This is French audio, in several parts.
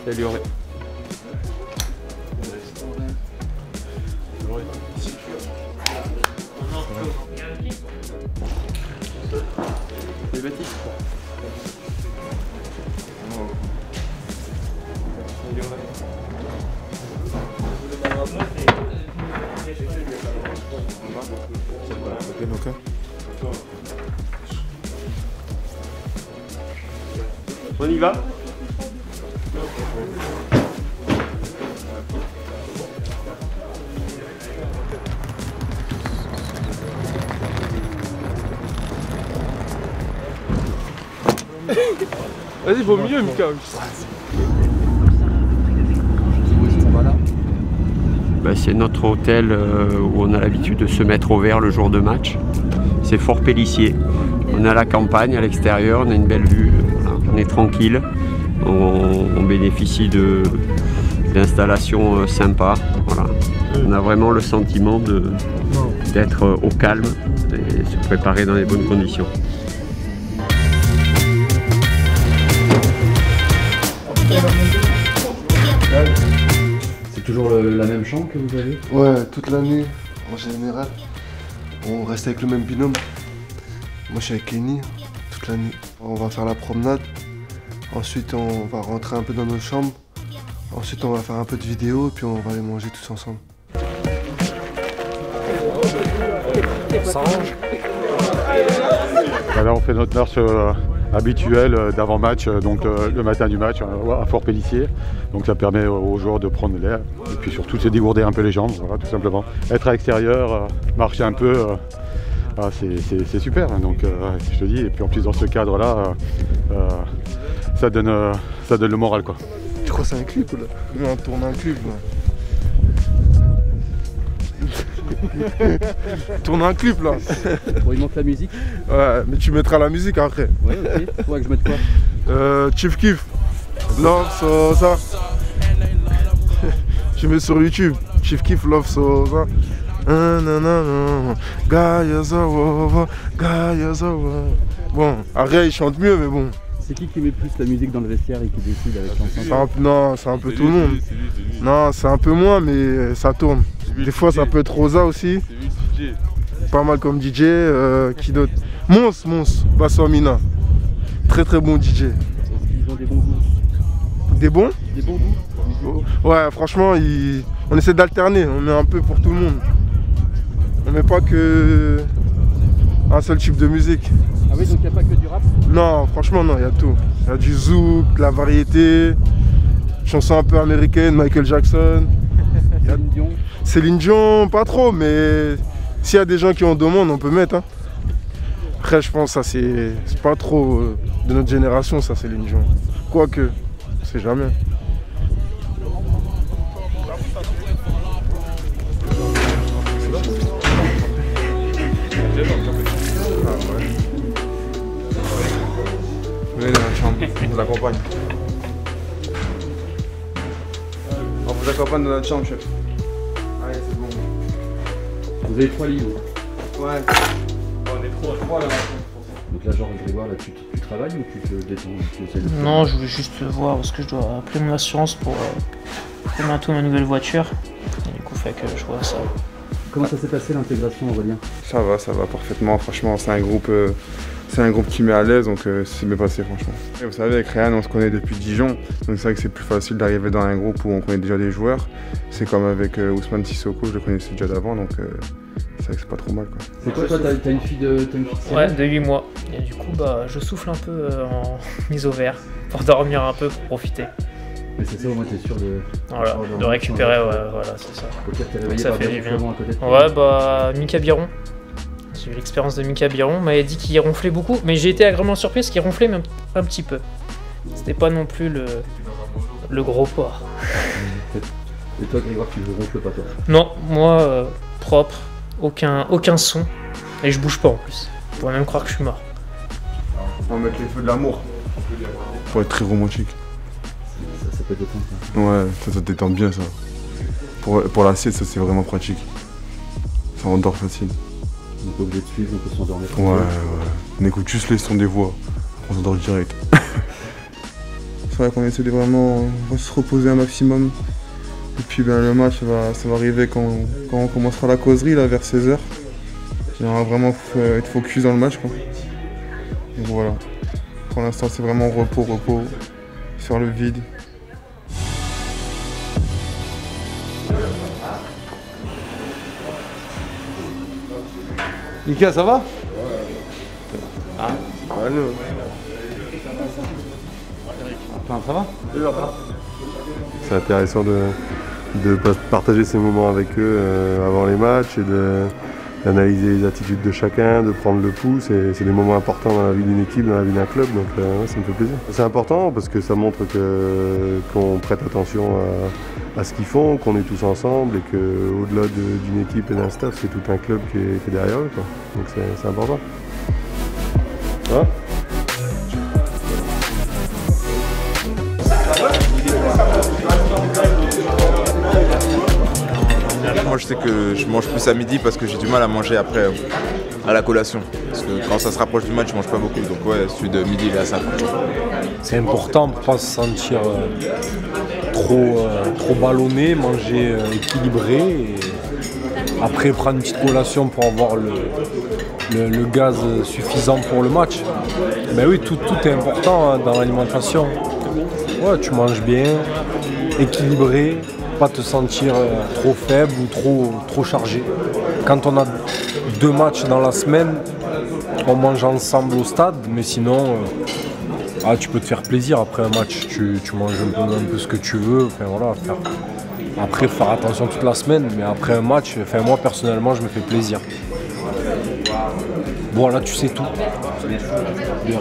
Amélioré. Les bâtisses. On y va? Vas-y, vaut mieux, Mika. Bah, c'est notre hôtel où on a l'habitude de se mettre au vert le jour de match. C'est Fort Pélissier. On est à la campagne, à l'extérieur, on a une belle vue, voilà. On est tranquille, on bénéficie d'installations sympas. Voilà. On a vraiment le sentiment d'être au calme et se préparer dans les bonnes conditions. C'est toujours la même chambre que vous avez? Ouais, toute l'année, en général. On reste avec le même binôme. Moi, je suis avec Kenny, toute l'année. On va faire la promenade. Ensuite, on va rentrer un peu dans nos chambres. Ensuite, on va faire un peu de vidéo et puis on va aller manger tous ensemble. Ça range. Là, on fait notre marche habituelle d'avant-match, donc le matin du match à Fort Pélissier. Donc ça permet aux joueurs de prendre l'air et puis surtout de se dégourdir un peu les jambes, voilà, tout simplement. Être à l'extérieur, marcher un peu, c'est super. Donc je te dis, et puis en plus dans ce cadre-là, ça donne le moral, quoi. Tu crois que c'est un clip là? Nous on tourne un clip là. Tourne un clip là. Bon, il manque la musique. Ouais, mais tu mettras la musique après. Ouais, ok. Faudrait que je mette quoi? Chief Kiff. Love Sosa. Je mets sur YouTube. Chief Kiff Love Sosa. Bon, Arrête, il chante mieux, mais bon. C'est qui met plus la musique dans le vestiaire et qui décide avec l'ensemble? Non, c'est un peu tout le monde. Non, c'est un peu moins, mais ça tourne. Des fois, ça peut être Rosa aussi. Pas mal comme DJ. Qui d'autre? Mons, Bassomina. Très très bon DJ. Ils ont des bons goûts. Des bons? Des bons goûts. Ouais, franchement, on essaie d'alterner. On met un peu pour tout le monde. On met pas que un seul type de musique. Ah oui, donc il n'y a pas que du rap? Non, franchement, non, il y a tout. Il y a du zouk, de la variété, chansons un peu américaines, Michael Jackson. Céline Dion? Céline Dion, pas trop, mais s'il y a des gens qui en demandent, on peut mettre. Hein. Après, je pense que ça, c'est pas trop de notre génération, ça, Céline Dion. Quoique, on sait jamais. Venez dans la chambre, on vous accompagne. On vous accompagne dans notre chambre, chef. Allez, c'est bon. Vous avez 3 lits, vous? Ouais. On est trois là. Donc là, genre, Grégoire, là, tu travailles ou tu te détends? Non, je voulais juste voir parce que je dois appeler mon assurance pour bientôt ma nouvelle voiture. Et du coup, fait que je vois ça. Comment ça s'est passé l'intégration, Aurélien? Ça va parfaitement. Franchement, c'est un groupe qui met à l'aise, donc c'est bien passé, franchement. Et vous savez, avec Ryan, on se connaît depuis Dijon, donc c'est vrai que c'est plus facile d'arriver dans un groupe où on connaît déjà des joueurs. C'est comme avec Ousmane Sissoko, je le connaissais déjà d'avant, donc c'est vrai que c'est pas trop mal, quoi. C'est quoi, toi, t'as une fille de Ouais, de 8 mois. Et du coup, bah, je souffle un peu en mise au vert pour dormir un peu, pour profiter. Mais c'est ça, au moins t'es sûr de... Voilà, de récupérer, ouais, voilà, c'est ça. Au pire, t'es réveillé ça par fait des du bien. ronflements à côté de toi. Ouais, bah, Mika Biron. J'ai eu l'expérience de Mika Biron, on m'avait dit qu'il ronflait beaucoup, mais j'ai été agréablement surpris parce qu'il ronflait même un petit peu. C'était pas non plus le gros porc. Et toi, Grégoire, tu ne ronfles pas, toi? Non, moi, propre, aucun son, et je bouge pas en plus. On pourrait même croire que je suis mort. On va mettre les feux de l'amour. Pour être très romantique. Ça peut détendre, ça. Ouais, ça détend bien, ça. Pour la sieste, ça c'est vraiment pratique. Ça endort facile. On n'est pas obligé de suivre, on peut s'endormir. Ouais. On écoute juste les sons des voix. On s'endort direct. faudra qu'on essaie de vraiment se reposer un maximum. Et puis le match, ça va arriver quand on commencera la causerie là, vers 16 h. On va vraiment être focus dans le match, quoi. Donc voilà. Pour l'instant, c'est vraiment repos, sur le vide. Mika, ça va? Ah, ça va? C'est intéressant de partager ces moments avec eux avant les matchs et d'analyser les attitudes de chacun, de prendre le pouls. C'est des moments importants dans la vie d'une équipe, dans la vie d'un club, donc ouais, ça me fait plaisir. C'est important parce que ça montre qu'on prête attention à ce qu'ils font, qu'on est tous ensemble et qu'au-delà d'une équipe et d'un staff, c'est tout un club qui est derrière eux, quoi. Donc c'est important. Ouais. Moi je sais que je mange plus à midi parce que j'ai du mal à manger après à la collation. Parce que quand ça se rapproche du match, je mange pas beaucoup. Donc ouais, celui de midi il est à 5. C'est important pour ne pas se sentir trop ballonné, manger équilibré. Et après prendre une petite collation pour avoir le gaz suffisant pour le match. Mais oui, tout est important, hein, dans l'alimentation. Ouais, tu manges bien, équilibré. Pas te sentir trop faible ou trop chargé. Quand on a 2 matchs dans la semaine, on mange ensemble au stade, mais sinon, tu peux te faire plaisir après un match. Tu manges un peu ce que tu veux. Enfin, voilà, après, faire attention toute la semaine, mais après un match, moi personnellement, je me fais plaisir. Voilà, tu sais tout. De rien.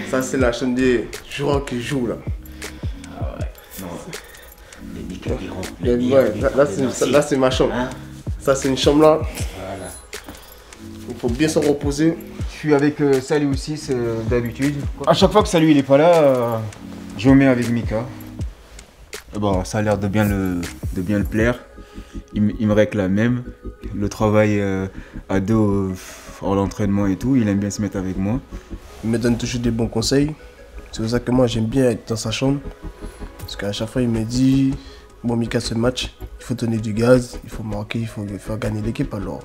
Ça c'est la chambre des joueurs qui jouent là. Ouais, là c'est ma chambre. Ça c'est une chambre là. Il faut bien se reposer. Je suis avec Sally aussi, c'est d'habitude. À chaque fois que Sally il est pas là, je me mets avec Mika. Bon, ça a l'air de bien le plaire. Il me réclame même. Le travail à dos, l'entraînement et tout, il aime bien se mettre avec moi. Il me donne toujours des bons conseils. C'est pour ça que moi j'aime bien être dans sa chambre. Parce qu'à chaque fois il me dit, bon Mika, ce match, il faut donner du gaz, il faut marquer, il faut faire gagner l'équipe. Alors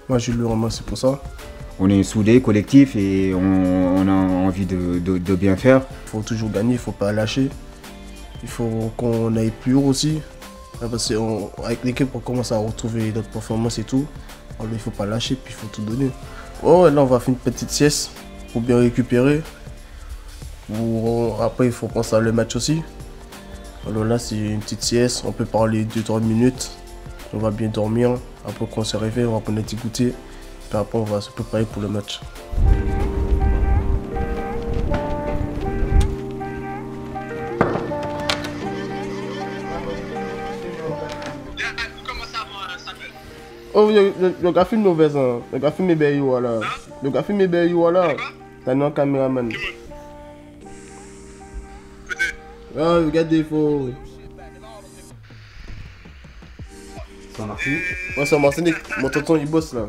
moi je le remercie pour ça. On est soudés, collectif et on a envie de bien faire. Il faut toujours gagner, il ne faut pas lâcher. Il faut qu'on aille plus haut aussi. Parce qu'avec l'équipe, on commence à retrouver notre performance et tout. Alors il ne faut pas lâcher, puis il faut tout donner. Oh, là, on va faire une petite sieste pour bien récupérer. Après, il faut penser à le match aussi. Alors là, c'est une petite sieste. On peut parler 2-3 minutes. On va bien dormir. Après, quand on se réveille, on va prendre un petit goûter. Puis après, on va se préparer pour le match. Oh, le gars filme mauvais, hein. Le gars filme bien, voilà. Le gars filme bien, voilà. T'as un caméraman. Ah, regardez, il faut. C'est en Martinique? Ouais, c'est en Martinique. Mon tonton, il bosse là.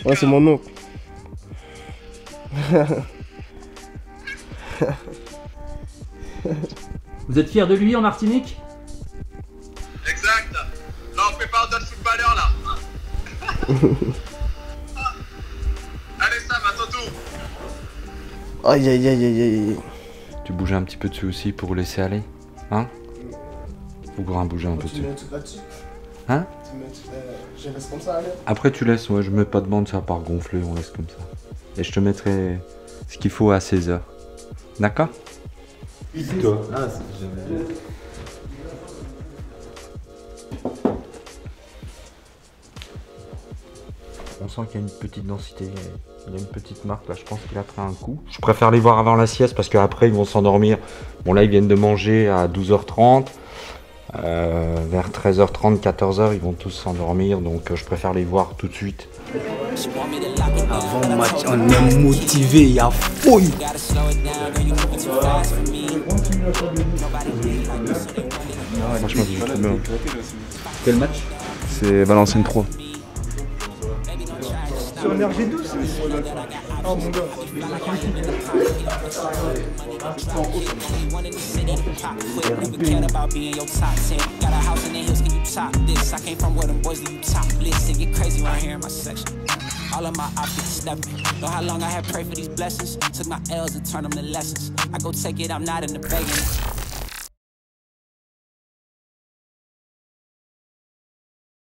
Ouais, c'est mon oncle. Vous êtes fiers de lui en Martinique? Exact. Là, on prépare d'autres footballeurs là. Allez, Sam, à ton tour. Aïe, aïe, aïe, aïe, aïe. Tu bouges un petit peu dessus aussi pour laisser aller, hein? Faut grand bouger un peu dessus. Hein? Je laisse comme ça, allez. Après tu laisses, ouais, je mets pas de bande, ça va pas gonfler, on laisse comme ça. Et je te mettrai ce qu'il faut à 16 h. D'accord? Toi. On sent qu'il y a une petite densité, il y a une petite marque là, je pense qu'il a pris un coup. Je préfère les voir avant la sieste parce qu'après ils vont s'endormir. Bon là ils viennent de manger à 12 h 30. Vers 13h30, 14h, ils vont tous s'endormir, donc je préfère les voir tout de suite. Avant match, on est motivé, il y a fouille. Franchement, je joue très bien. Quel match? C'est Valenciennes 3. Sur une RG12. Oh mon gars. All of my optics stepping. Know how long I had prayed for these blessings. Took my L's and turned them to lessons. I go take it, I'm not in the begging.